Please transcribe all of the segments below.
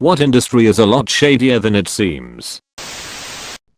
What industry is a lot shadier than it seems?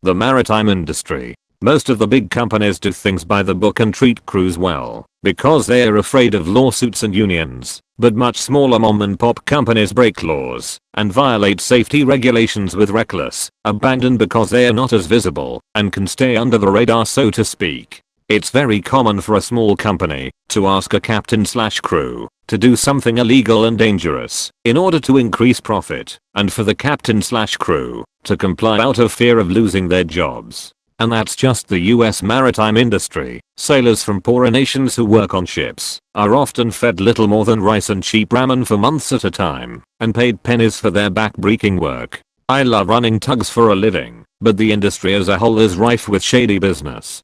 The maritime industry. Most of the big companies do things by the book and treat crews well, because they are afraid of lawsuits and unions. But much smaller mom and pop companies break laws and violate safety regulations with reckless abandon because they are not as visible and can stay under the radar, so to speak. It's very common for a small company to ask a captain/crew to do something illegal and dangerous in order to increase profit, and for the captain/crew to comply out of fear of losing their jobs. And that's just the US maritime industry. Sailors from poorer nations who work on ships are often fed little more than rice and cheap ramen for months at a time and paid pennies for their back-breaking work. I love running tugs for a living, but the industry as a whole is rife with shady business.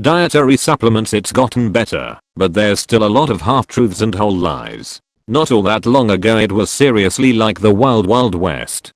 Dietary supplements. It's gotten better, but there's still a lot of half-truths and whole lies. Not all that long ago it was seriously like the wild wild west.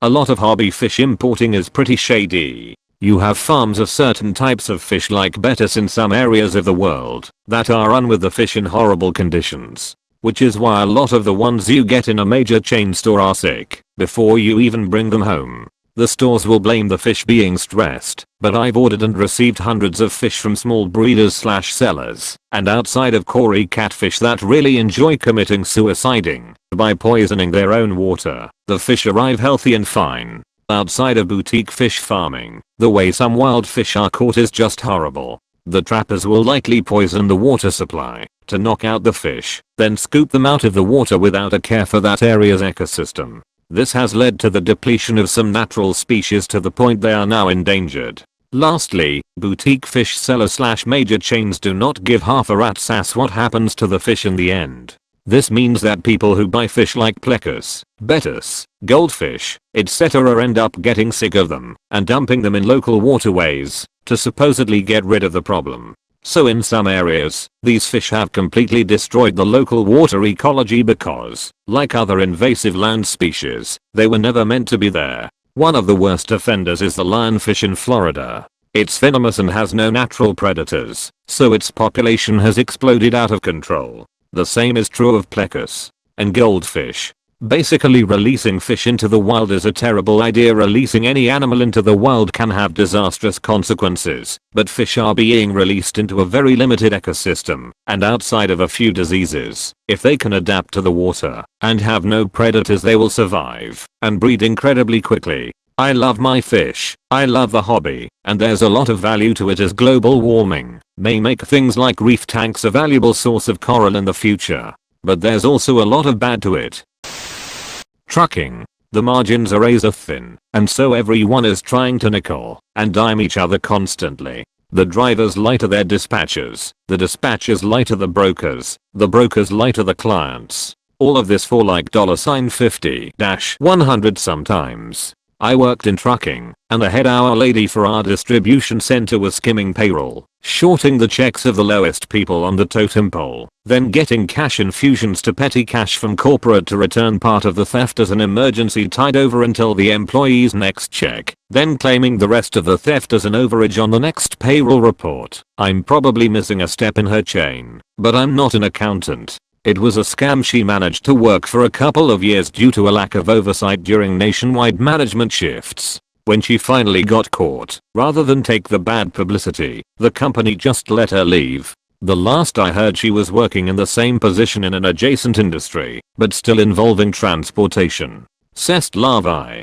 A lot of hobby fish importing is pretty shady. You have farms of certain types of fish like bettas in some areas of the world that are run with the fish in horrible conditions. Which is why a lot of the ones you get in a major chain store are sick before you even bring them home. The stores will blame the fish being stressed, but I've ordered and received hundreds of fish from small breeders/sellers and outside of Cory catfish that really enjoy committing suiciding by poisoning their own water. The fish arrive healthy and fine. Outside of boutique fish farming, the way some wild fish are caught is just horrible. The trappers will likely poison the water supply to knock out the fish, then scoop them out of the water without a care for that area's ecosystem. This has led to the depletion of some natural species to the point they are now endangered. Lastly, boutique fish sellers/major chains do not give half a rat's ass what happens to the fish in the end. This means that people who buy fish like plecus, bettas, goldfish, etc. end up getting sick of them and dumping them in local waterways to supposedly get rid of the problem. So in some areas, these fish have completely destroyed the local water ecology because, like other invasive land species, they were never meant to be there. One of the worst offenders is the lionfish in Florida. It's venomous and has no natural predators, so its population has exploded out of control. The same is true of plecus and goldfish. Basically, releasing fish into the wild is a terrible idea. Releasing any animal into the wild can have disastrous consequences, but fish are being released into a very limited ecosystem and outside of a few diseases. If they can adapt to the water and have no predators, they will survive and breed incredibly quickly. I love my fish, I love the hobby, and there's a lot of value to it as global warming may make things like reef tanks a valuable source of coral in the future. But there's also a lot of bad to it. Trucking. The margins are razor thin, and so everyone is trying to nickel and dime each other constantly. The drivers lie to their dispatchers, the dispatchers lie to the brokers lie to the clients. All of this for like $50-100 sometimes. I worked in trucking, and the head hour lady for our distribution center was skimming payroll, shorting the checks of the lowest people on the totem pole, then getting cash infusions to petty cash from corporate to return part of the theft as an emergency tide over until the employee's next check, then claiming the rest of the theft as an overage on the next payroll report. I'm probably missing a step in her chain, but I'm not an accountant. It was a scam. She managed to work for a couple of years due to a lack of oversight during nationwide management shifts. When she finally got caught, rather than take the bad publicity, the company just let her leave. The last I heard, she was working in the same position in an adjacent industry, but still involving transportation. C'est la vie.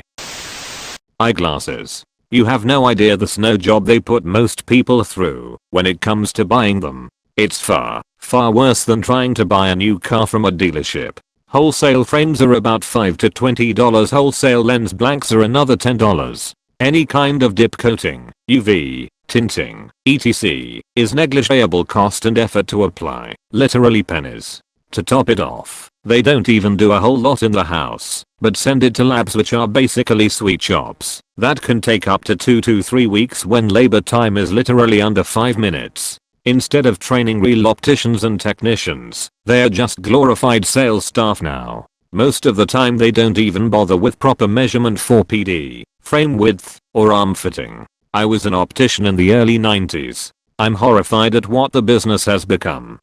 Eyeglasses. You have no idea the snow job they put most people through when it comes to buying them. It's far worse than trying to buy a new car from a dealership. Wholesale frames are about $5 to $20, wholesale lens blanks are another $10. Any kind of dip coating, UV, tinting, etc. is negligible cost and effort to apply, literally pennies. To top it off, they don't even do a whole lot in the house, but send it to labs, which are basically sweet shops that can take up to 2 to 3 weeks when labor time is literally under 5 minutes. Instead of training real opticians and technicians, they're just glorified sales staff now. Most of the time they don't even bother with proper measurement for PD, frame width, or arm fitting. I was an optician in the early 90s. I'm horrified at what the business has become.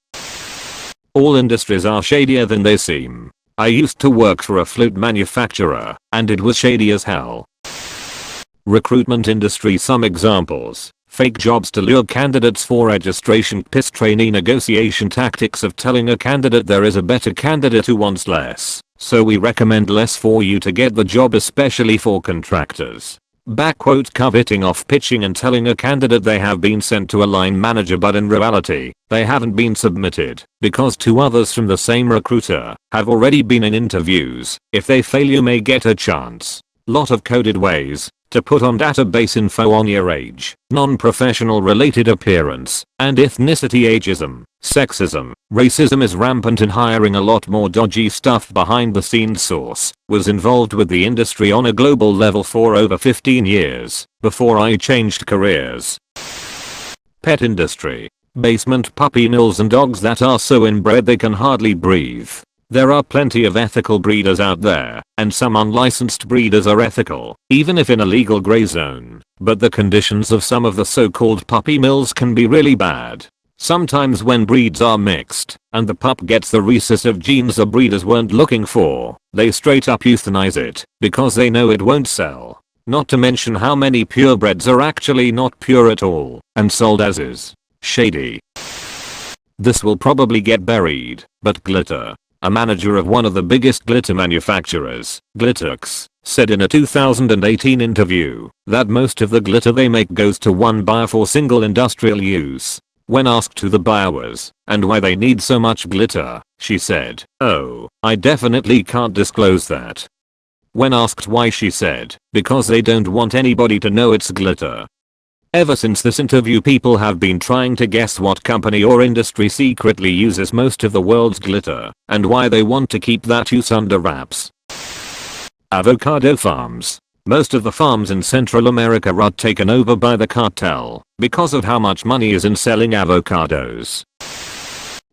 All industries are shadier than they seem. I used to work for a flute manufacturer, and it was shady as hell. Recruitment industry. Some examples. Fake jobs to lure candidates for registration. Piss trainee negotiation tactics of telling a candidate there is a better candidate who wants less, so we recommend less for you to get the job, especially for contractors. Backquote coveting off pitching and telling a candidate they have been sent to a line manager but in reality they haven't been submitted because 2 others from the same recruiter have already been in interviews. If they fail you may get a chance. Lot of coded ways to put on database info on your age, non-professional related appearance, and ethnicity. Ageism, sexism, racism is rampant in hiring. A lot more dodgy stuff behind the scenes. Source was involved with the industry on a global level for over 15 years before I changed careers. Pet industry. Basement puppy mills and dogs that are so inbred they can hardly breathe. There are plenty of ethical breeders out there, and some unlicensed breeders are ethical, even if in a legal gray zone, but the conditions of some of the so-called puppy mills can be really bad. Sometimes when breeds are mixed, and the pup gets the recessive genes the breeders weren't looking for, they straight up euthanize it, because they know it won't sell. Not to mention how many purebreds are actually not pure at all, and sold as is. Shady. This will probably get buried, but glitter. A manager of one of the biggest glitter manufacturers, Glitterx, said in a 2018 interview that most of the glitter they make goes to one buyer for single industrial use. When asked who the buyer was and why they need so much glitter, she said, "Oh, I definitely can't disclose that." When asked why, she said, "Because they don't want anybody to know it's glitter." Ever since this interview, people have been trying to guess what company or industry secretly uses most of the world's glitter and why they want to keep that use under wraps. Avocado farms. Most of the farms in Central America are taken over by the cartel because of how much money is in selling avocados.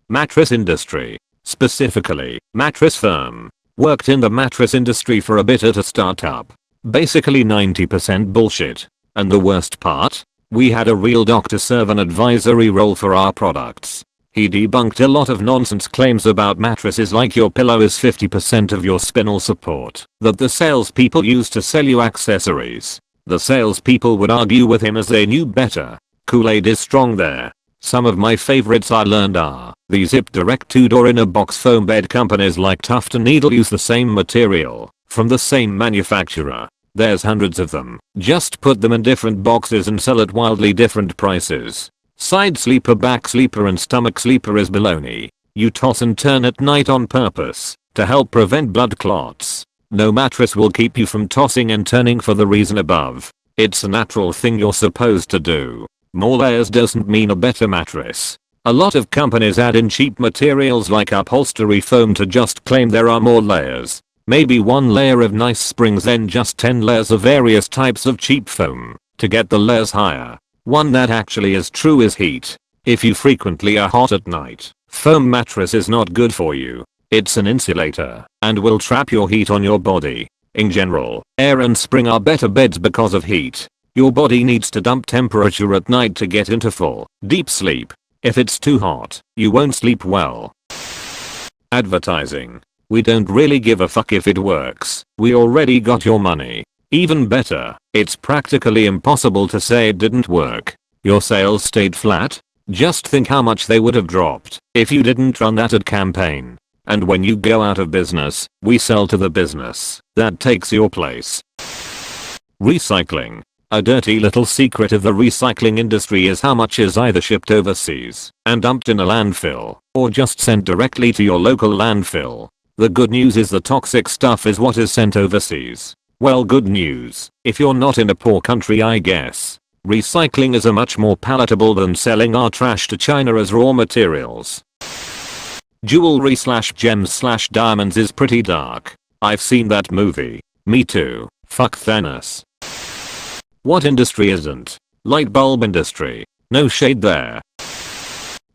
Mattress industry. Specifically, mattress firm. Worked in the mattress industry for a bit at a startup. Basically 90% bullshit. And the worst part? We had a real doctor serve an advisory role for our products. He debunked a lot of nonsense claims about mattresses like your pillow is 50% of your spinal support that the salespeople use to sell you accessories. The salespeople would argue with him as they knew better. Kool-Aid is strong there. Some of my favorites I learned are the Zip Direct 2-door in a box foam bed. Companies like Tuft and Needle use the same material from the same manufacturer. There's hundreds of them. Just put them in different boxes and sell at wildly different prices. Side sleeper, back sleeper and stomach sleeper is baloney. You toss and turn at night on purpose to help prevent blood clots. No mattress will keep you from tossing and turning for the reason above. It's a natural thing you're supposed to do. More layers doesn't mean a better mattress. A lot of companies add in cheap materials like upholstery foam to just claim there are more layers. Maybe 1 layer of nice springs, then just 10 layers of various types of cheap foam to get the layers higher. One that actually is true is heat. If you frequently are hot at night, foam mattress is not good for you. It's an insulator and will trap your heat on your body. In general, air and spring are better beds because of heat. Your body needs to dump temperature at night to get into full, deep sleep. If it's too hot, you won't sleep well. Advertising. We don't really give a fuck if it works. We already got your money. Even better, it's practically impossible to say it didn't work. Your sales stayed flat? Just think how much they would have dropped if you didn't run that ad campaign. And when you go out of business, we sell to the business that takes your place. Recycling. A dirty little secret of the recycling industry is how much is either shipped overseas and dumped in a landfill or just sent directly to your local landfill. The good news is the toxic stuff is what is sent overseas. Well, good news if you're not in a poor country, I guess. Recycling is a much more palatable than selling our trash to China as raw materials. Jewelry / gems / diamonds is pretty dark. I've seen that movie. Me too. Fuck Thanos. What industry isn't? Light bulb industry. No shade there.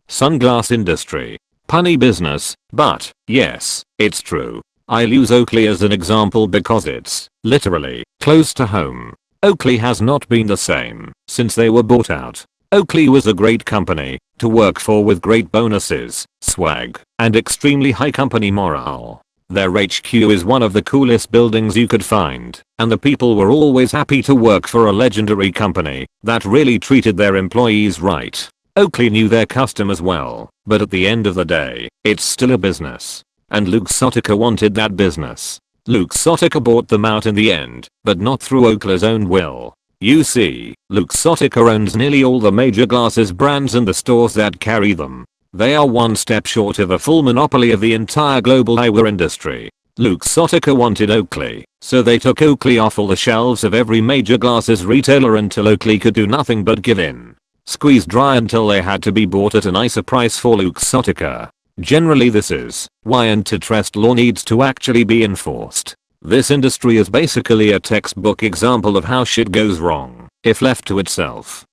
Sunglass industry. Punny business, but yes, it's true. I'll use Oakley as an example because it's literally close to home. Oakley has not been the same since they were bought out. Oakley was a great company to work for with great bonuses, swag, and extremely high company morale. Their HQ is one of the coolest buildings you could find, and the people were always happy to work for a legendary company that really treated their employees right. Oakley knew their customers well, but at the end of the day, it's still a business. And Luke Sotica wanted that business. Luke Sotica bought them out in the end, but not through Oakley's own will. You see, Luke Sotica owns nearly all the major glasses brands and the stores that carry them. They are one step short of a full monopoly of the entire global eyewear industry. Luke Sotica wanted Oakley, so they took Oakley off all the shelves of every major glasses retailer until Oakley could do nothing but give in. Squeezed dry until they had to be bought at a nicer price for Luke Sotica. Generally this is why antitrust law needs to actually be enforced. This industry is basically a textbook example of how shit goes wrong if left to itself.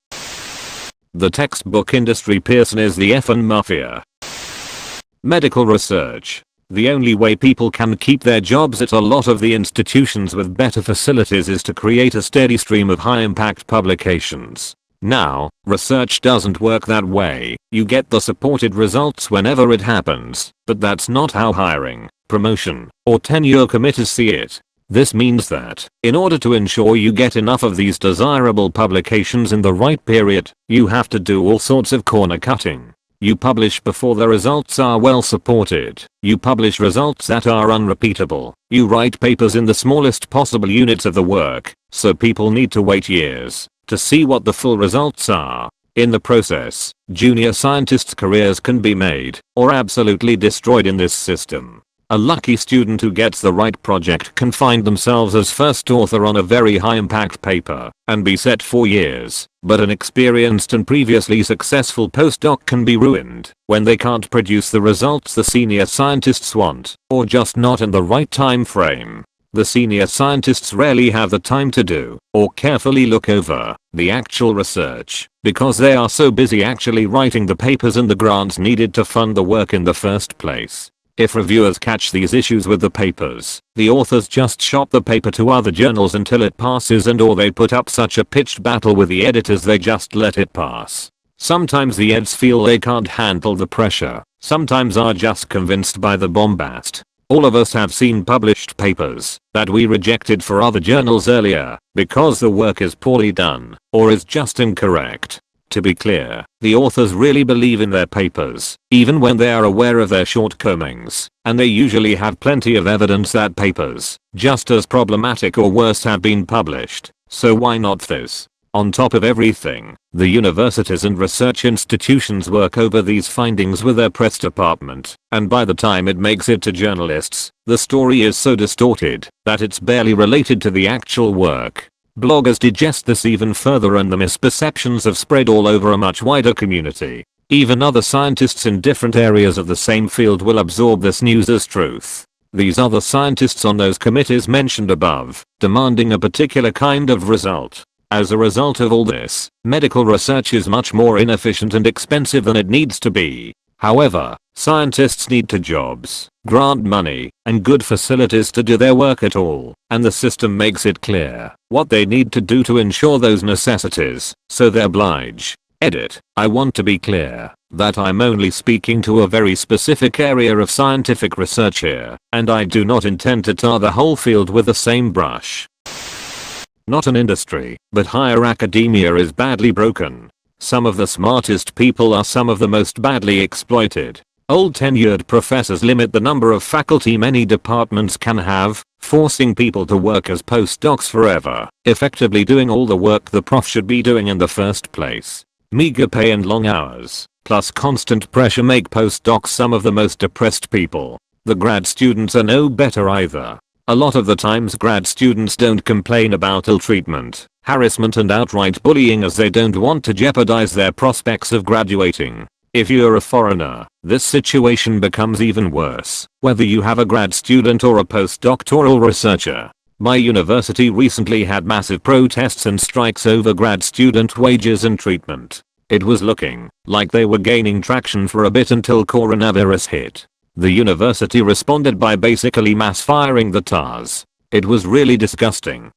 The textbook industry Pearson is the effin' mafia. Medical research. The only way people can keep their jobs at a lot of the institutions with better facilities is to create a steady stream of high impact publications. Now, research doesn't work that way. You get the supported results whenever it happens, but that's not how hiring, promotion, or tenure committees see it. This means that, in order to ensure you get enough of these desirable publications in the right period, you have to do all sorts of corner cutting. You publish before the results are well supported. You publish results that are unrepeatable. You write papers in the smallest possible units of the work, so people need to wait years to see what the full results are. In the process, junior scientists' careers can be made or absolutely destroyed in this system. A lucky student who gets the right project can find themselves as first author on a very high impact paper and be set for years, but an experienced and previously successful postdoc can be ruined when they can't produce the results the senior scientists want, or just not in the right time frame. The senior scientists rarely have the time to do or carefully look over the actual research because they are so busy actually writing the papers and the grants needed to fund the work in the first place. If reviewers catch these issues with the papers, the authors just shop the paper to other journals until it passes, and or they put up such a pitched battle with the editors they just let it pass. Sometimes the eds feel they can't handle the pressure, sometimes are just convinced by the bombast. All of us have seen published papers that we rejected for other journals earlier because the work is poorly done or is just incorrect. To be clear, the authors really believe in their papers, even when they are aware of their shortcomings, and they usually have plenty of evidence that papers, just as problematic or worse, have been published, so why not this? On top of everything, the universities and research institutions work over these findings with their press department, and by the time it makes it to journalists, the story is so distorted that it's barely related to the actual work. Bloggers digest this even further and the misperceptions have spread all over a much wider community. Even other scientists in different areas of the same field will absorb this news as truth. These other scientists on those committees mentioned above, demanding a particular kind of result. As a result of all this, medical research is much more inefficient and expensive than it needs to be. However, scientists need jobs, grant money, and good facilities to do their work at all, and the system makes it clear what they need to do to ensure those necessities, so they oblige. Edit. I want to be clear that I'm only speaking to a very specific area of scientific research here, and I do not intend to tar the whole field with the same brush. Not an industry, but higher academia is badly broken. Some of the smartest people are some of the most badly exploited. Old tenured professors limit the number of faculty many departments can have, forcing people to work as postdocs forever, effectively doing all the work the prof should be doing in the first place. Meager pay and long hours, plus constant pressure make postdocs some of the most depressed people. The grad students are no better either. A lot of the times grad students don't complain about ill treatment, harassment and outright bullying as they don't want to jeopardize their prospects of graduating. If you're a foreigner, this situation becomes even worse, whether you have a grad student or a postdoctoral researcher. My university recently had massive protests and strikes over grad student wages and treatment. It was looking like they were gaining traction for a bit until coronavirus hit. The university responded by basically mass firing the TARs. It was really disgusting.